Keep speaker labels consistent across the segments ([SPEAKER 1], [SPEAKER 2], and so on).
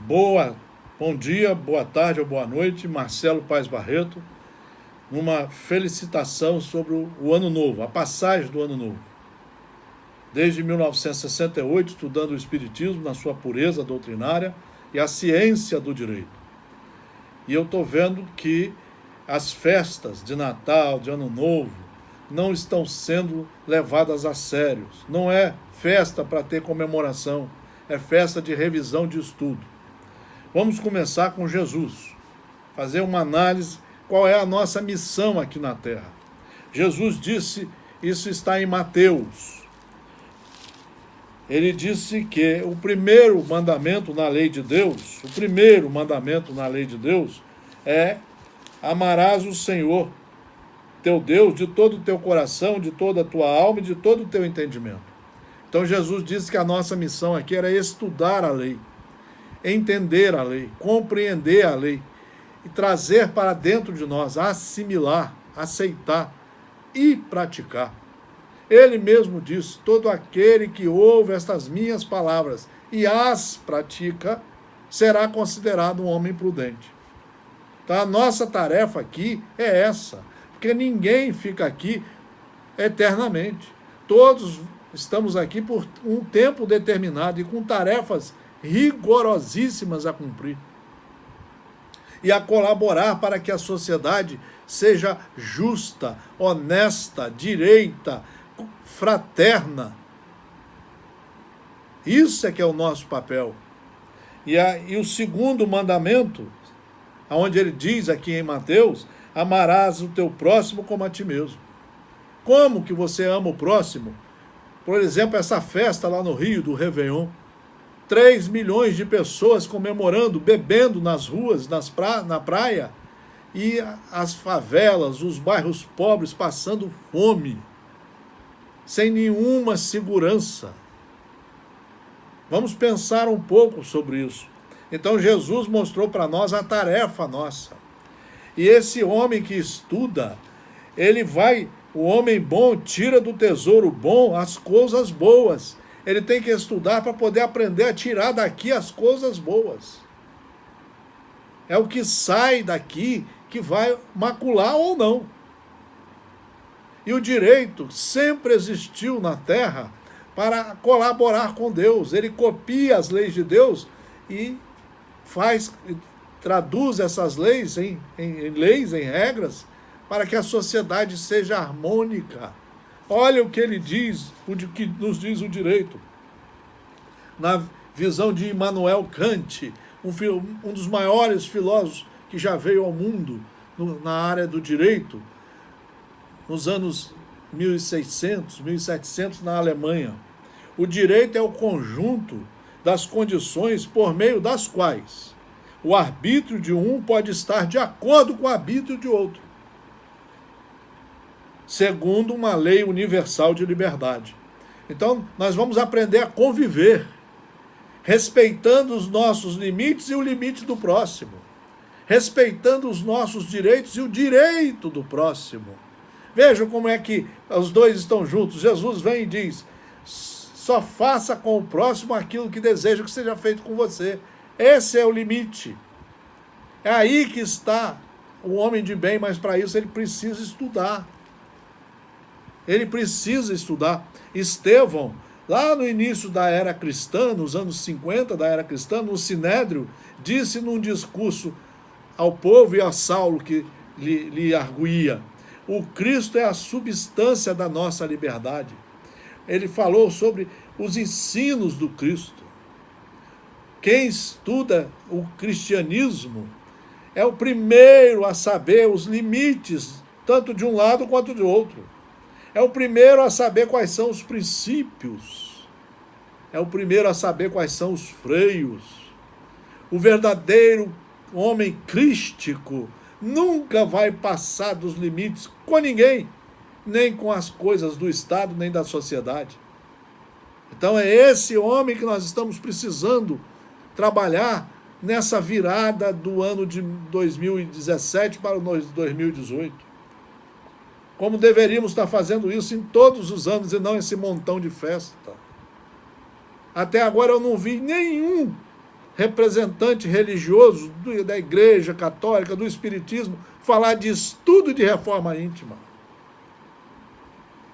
[SPEAKER 1] Bom dia, boa tarde ou boa noite, Marcelo Paes Barreto, numa felicitação sobre o Ano Novo, a passagem do Ano Novo. Desde 1968, estudando o Espiritismo na sua pureza doutrinária e a ciência do direito. E eu estou vendo que as festas de Natal, de Ano Novo, não estão sendo levadas a sério. Não é festa para ter comemoração, é festa de revisão de estudo. Vamos começar com Jesus, fazer uma análise, qual é a nossa missão aqui na Terra. Jesus disse, isso está em Mateus. Ele disse que o primeiro mandamento na lei de Deus, é amarás o Senhor, teu Deus, de todo o teu coração, de toda a tua alma e de todo o teu entendimento. Então Jesus disse que a nossa missão aqui era estudar a lei, entender a lei, compreender a lei e trazer para dentro de nós, assimilar, aceitar e praticar. Ele mesmo disse, todo aquele que ouve estas minhas palavras e as pratica, será considerado um homem prudente. Então a nossa tarefa aqui é essa, porque ninguém fica aqui eternamente. Todos estamos aqui por um tempo determinado e com tarefas rigorosíssimas a cumprir. E a colaborar para que a sociedade seja justa, honesta, direita, fraterna. Isso é que é o nosso papel. E o segundo mandamento, onde ele diz aqui em Mateus, amarás o teu próximo como a ti mesmo. Como que você ama o próximo? Por exemplo, essa festa lá no Rio, do Réveillon, 3 milhões de pessoas comemorando, bebendo nas ruas, na praia, e as favelas, os bairros pobres passando fome, sem nenhuma segurança. Vamos pensar um pouco sobre isso. Então Jesus mostrou para nós a tarefa nossa. E esse homem que estuda, o homem bom tira do tesouro bom as coisas boas. Ele tem que estudar para poder aprender a tirar daqui as coisas boas. É o que sai daqui que vai macular ou não. E o direito sempre existiu na Terra para colaborar com Deus. Ele copia as leis de Deus e traduz essas leis em regras, para que a sociedade seja harmônica. Olha o que ele diz, o que nos diz o direito. Na visão de Immanuel Kant, um dos maiores filósofos que já veio ao mundo na área do direito, nos anos 1600, 1700, na Alemanha. O direito é o conjunto das condições por meio das quais o arbítrio de um pode estar de acordo com o arbítrio de outro, segundo uma lei universal de liberdade. Então, nós vamos aprender a conviver, respeitando os nossos limites e o limite do próximo, respeitando os nossos direitos e o direito do próximo. Vejam como é que os dois estão juntos. Jesus vem e diz, só faça com o próximo aquilo que deseja que seja feito com você. Esse é o limite. É aí que está o homem de bem, mas para isso ele precisa estudar. Ele precisa estudar. Estevão, lá no início da era cristã, nos anos 50 da era cristã, no Sinédrio, disse num discurso ao povo e a Saulo que lhe arguía, o Cristo é a substância da nossa liberdade. Ele falou sobre os ensinos do Cristo. Quem estuda o cristianismo é o primeiro a saber os limites, tanto de um lado quanto de outro. É o primeiro a saber quais são os princípios. É o primeiro a saber quais são os freios. O verdadeiro homem crístico nunca vai passar dos limites com ninguém, nem com as coisas do Estado, nem da sociedade. Então é esse homem que nós estamos precisando trabalhar nessa virada do ano de 2017 para o 2018. Como deveríamos estar fazendo isso em todos os anos e não esse montão de festa. Até agora eu não vi nenhum representante religioso da Igreja Católica, do Espiritismo, falar de estudo de reforma íntima.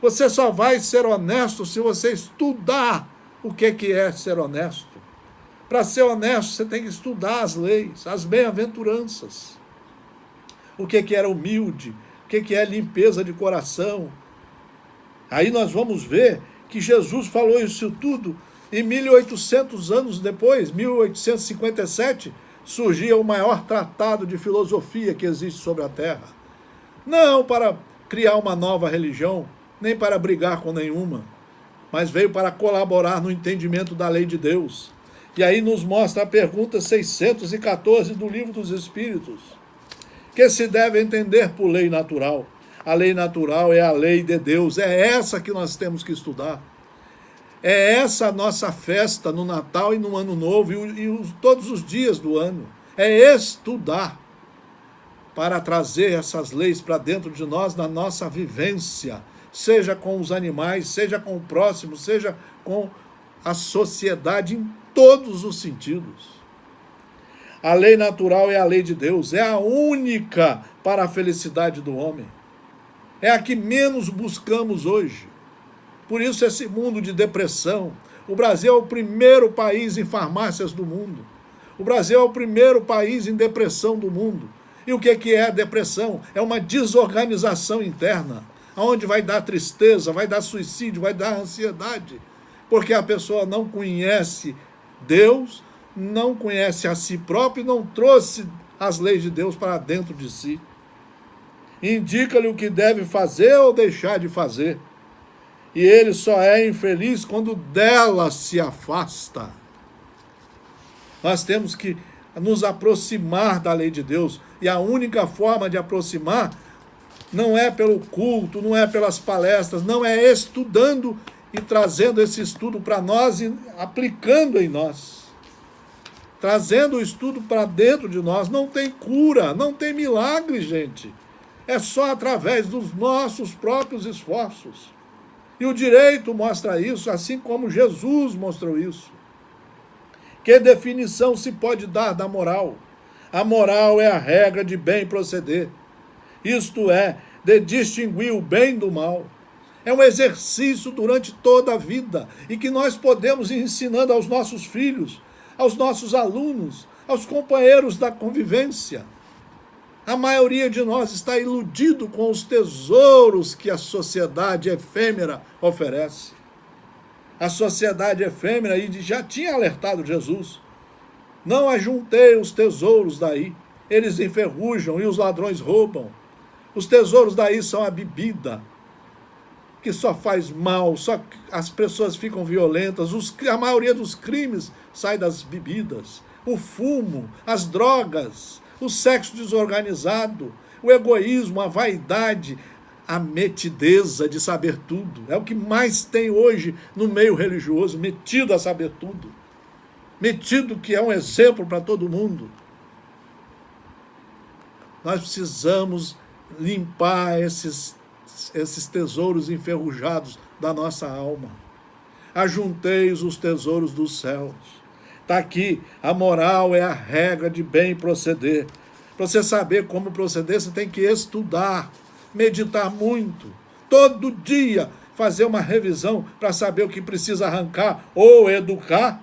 [SPEAKER 1] Você só vai ser honesto se você estudar o que é ser honesto. Para ser honesto, você tem que estudar as leis, as bem-aventuranças. O que era humilde, o que é limpeza de coração. Aí nós vamos ver que Jesus falou isso tudo e 1800 anos depois, 1857, surgia o maior tratado de filosofia que existe sobre a Terra. Não para criar uma nova religião, nem para brigar com nenhuma, mas veio para colaborar no entendimento da lei de Deus. E aí nos mostra a pergunta 614 do Livro dos Espíritos, que se deve entender por lei natural. A lei natural é a lei de Deus, é essa que nós temos que estudar. É essa a nossa festa no Natal e no Ano Novo todos os dias do ano. É estudar para trazer essas leis para dentro de nós, na nossa vivência, seja com os animais, seja com o próximo, seja com a sociedade em todos os sentidos. A lei natural é a lei de Deus, é a única para a felicidade do homem. É a que menos buscamos hoje. Por isso esse mundo de depressão. O Brasil é o primeiro país em farmácias do mundo. O Brasil é o primeiro país em depressão do mundo. E o que é a depressão? É uma desorganização interna, onde vai dar tristeza, vai dar suicídio, vai dar ansiedade. Porque a pessoa não conhece Deus, não conhece a si próprio e não trouxe as leis de Deus para dentro de si. Indica-lhe o que deve fazer ou deixar de fazer. E ele só é infeliz quando dela se afasta. Nós temos que nos aproximar da lei de Deus. E a única forma de aproximar não é pelo culto, não é pelas palestras, não é estudando e trazendo esse estudo para nós e aplicando em nós. Trazendo o estudo para dentro de nós. Não tem cura, não tem milagre, gente. É só através dos nossos próprios esforços. E o direito mostra isso, assim como Jesus mostrou isso. Que definição se pode dar da moral? A moral é a regra de bem proceder. Isto é, de distinguir o bem do mal. É um exercício durante toda a vida e que nós podemos ir ensinando aos nossos filhos, aos nossos alunos, aos companheiros da convivência. A maioria de nós está iludido com os tesouros que a sociedade efêmera oferece. A sociedade efêmera, e já tinha alertado Jesus, não ajuntei os tesouros daí, eles enferrujam e os ladrões roubam. Os tesouros daí são a bebida, que só faz mal, só as pessoas ficam violentas, a maioria dos crimes sai das bebidas, o fumo, as drogas, o sexo desorganizado, o egoísmo, a vaidade, a metideza de saber tudo. É o que mais tem hoje no meio religioso, metido a saber tudo. Metido que é um exemplo para todo mundo. Nós precisamos limpar esses tesouros enferrujados da nossa alma. Ajunteis os tesouros dos céus. Está aqui, a moral é a regra de bem proceder. Para você saber como proceder, você tem que estudar, meditar muito, todo dia fazer uma revisão para saber o que precisa arrancar ou educar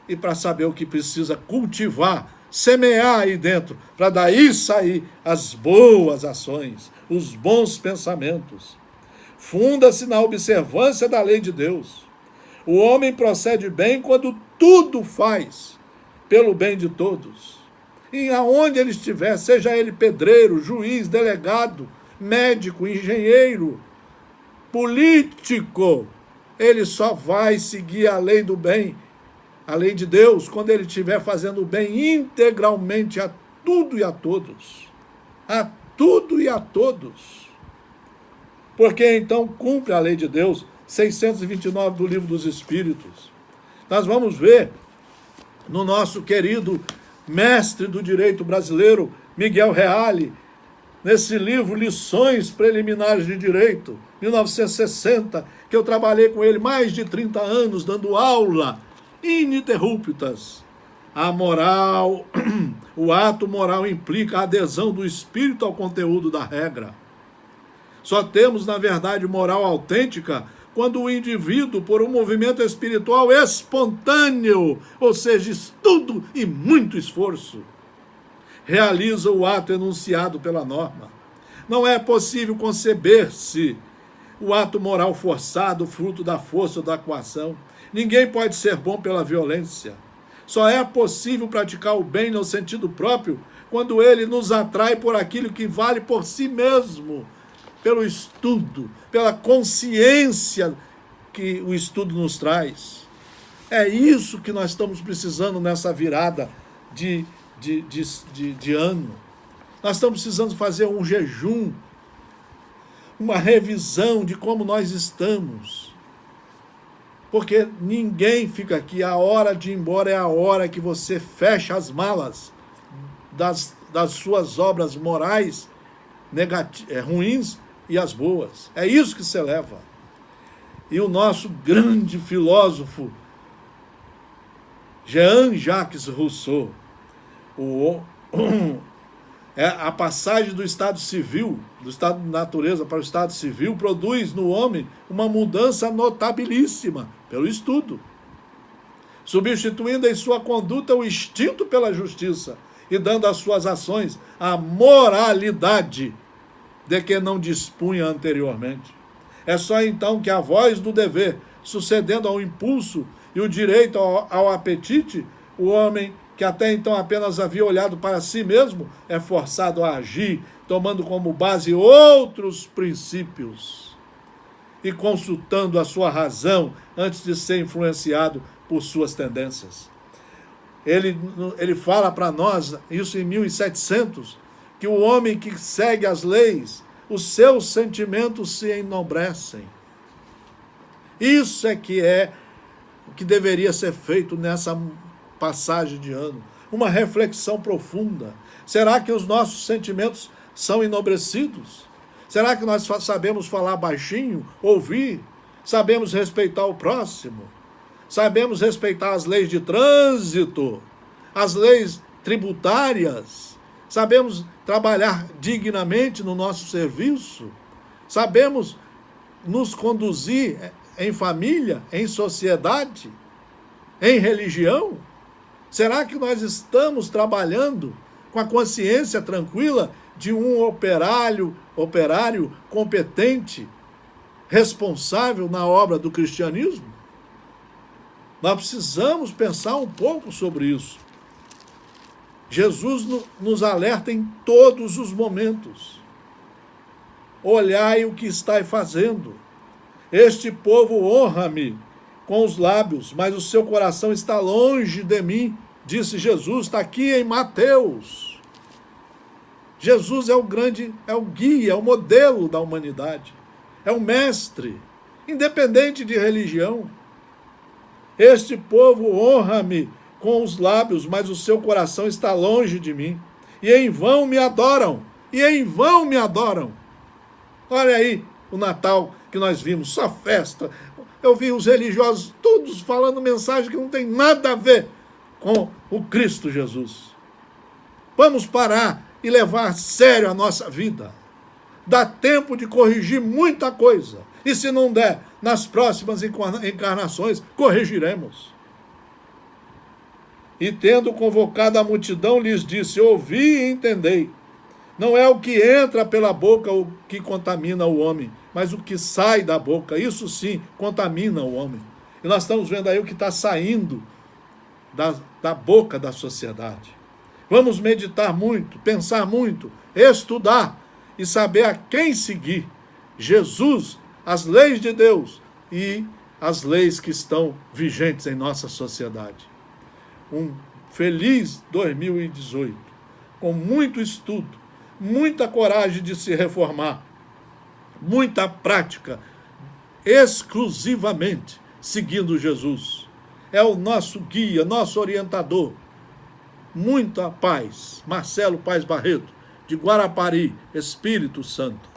[SPEAKER 1] e para saber o que precisa cultivar, semear aí dentro, para daí sair as boas ações, os bons pensamentos. Funda-se na observância da lei de Deus. O homem procede bem quando tudo faz pelo bem de todos. E aonde ele estiver, seja ele pedreiro, juiz, delegado, médico, engenheiro, político, ele só vai seguir a lei do bem, a lei de Deus, quando ele estiver fazendo o bem integralmente a tudo e a todos. A tudo e a todos. Porque então cumpre a lei de Deus, 629 do Livro dos Espíritos. Nós vamos ver no nosso querido mestre do direito brasileiro, Miguel Reale, nesse livro Lições Preliminares de Direito, 1960, que eu trabalhei com ele mais de 30 anos, dando aula ininterruptas. A moral, o ato moral implica a adesão do espírito ao conteúdo da regra. Só temos, na verdade, moral autêntica quando o indivíduo, por um movimento espiritual espontâneo, ou seja, estudo e muito esforço, realiza o ato enunciado pela norma. Não é possível conceber-se o ato moral forçado, fruto da força ou da coação. Ninguém pode ser bom pela violência. Só é possível praticar o bem no sentido próprio quando ele nos atrai por aquilo que vale por si mesmo, pelo estudo, pela consciência que o estudo nos traz. É isso que nós estamos precisando nessa virada de ano. Nós estamos precisando fazer um jejum, uma revisão de como nós estamos. Porque ninguém fica aqui. A hora de ir embora é a hora que você fecha as malas das suas obras morais ruins e as boas. É isso que você leva. E o nosso grande filósofo, Jean-Jacques Rousseau, a passagem do estado civil, do estado de natureza para o estado civil, produz no homem uma mudança notabilíssima pelo estudo, substituindo em sua conduta o instinto pela justiça e dando às suas ações a moralidade de que não dispunha anteriormente. É só então que a voz do dever, sucedendo ao impulso e o direito ao apetite, o homem que até então apenas havia olhado para si mesmo, é forçado a agir, tomando como base outros princípios e consultando a sua razão antes de ser influenciado por suas tendências. Ele fala para nós, isso em 1700, que o homem que segue as leis, os seus sentimentos se enobrecem. Isso é o que deveria ser feito nessa passagem de ano, uma reflexão profunda. Será que os nossos sentimentos são enobrecidos? Será que nós sabemos falar baixinho, ouvir? Sabemos respeitar o próximo? Sabemos respeitar as leis de trânsito, as leis tributárias? Sabemos trabalhar dignamente no nosso serviço? Sabemos nos conduzir em família, em sociedade, em religião? Será que nós estamos trabalhando com a consciência tranquila de um operário competente, responsável na obra do cristianismo? Nós precisamos pensar um pouco sobre isso. Jesus nos alerta em todos os momentos. Olhai o que estáis fazendo. Este povo honra-me com os lábios, mas o seu coração está longe de mim, disse Jesus, está aqui em Mateus. Jesus é o guia, é o modelo da humanidade, é o mestre, independente de religião. Este povo honra-me com os lábios, mas o seu coração está longe de mim, e em vão me adoram, Olha aí o Natal que nós vimos, só festa. Eu vi os religiosos todos falando mensagem que não tem nada a ver com o Cristo Jesus. Vamos parar e levar a sério a nossa vida. Dá tempo de corrigir muita coisa. E se não der, nas próximas encarnações, corrigiremos. E tendo convocado a multidão, lhes disse, ouvi e entendei. Não é o que entra pela boca o que contamina o homem, mas o que sai da boca, isso sim, contamina o homem. E nós estamos vendo aí o que está saindo da boca da sociedade. Vamos meditar muito, pensar muito, estudar e saber a quem seguir. Jesus, as leis de Deus e as leis que estão vigentes em nossa sociedade. Um feliz 2018, com muito estudo, muita coragem de se reformar, muita prática, exclusivamente seguindo Jesus. É o nosso guia, nosso orientador. Muita paz. Marcelo Paes Barreto, de Guarapari, Espírito Santo.